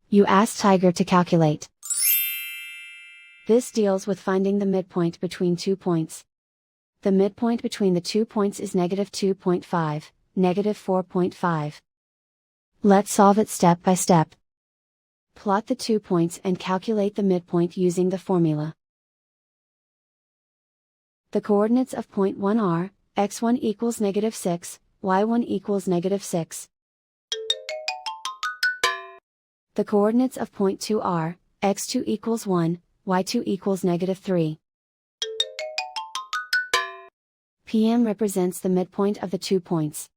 You ask Tiger to calculate. This deals with finding the midpoint between 2 points. The midpoint between the 2 points is -2.5, -4.5. Let's solve it step by step. Plot the 2 points and calculate the midpoint using the formula. The coordinates of point 1 are, x1 equals -6, y1 equals -6. The coordinates of point 2 are, x2 equals 1, y2 equals -3. PM represents the midpoint of the 2 points.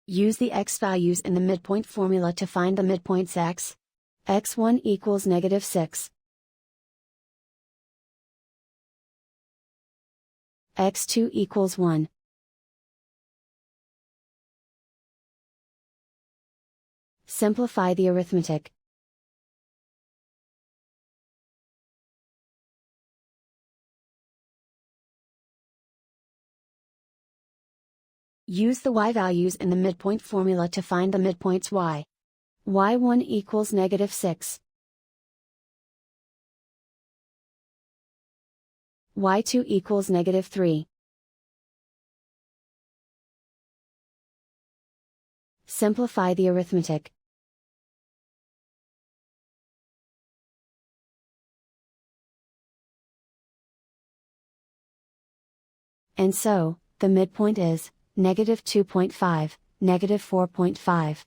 Use the x values in the midpoint formula to find the midpoints x. x1 equals -6. x2 equals 1. Simplify the arithmetic. Use the y values in the midpoint formula to find the midpoints y. y1 equals -6. y2 equals -3. Simplify the arithmetic. And so, the midpoint is, -2.5, -4.5.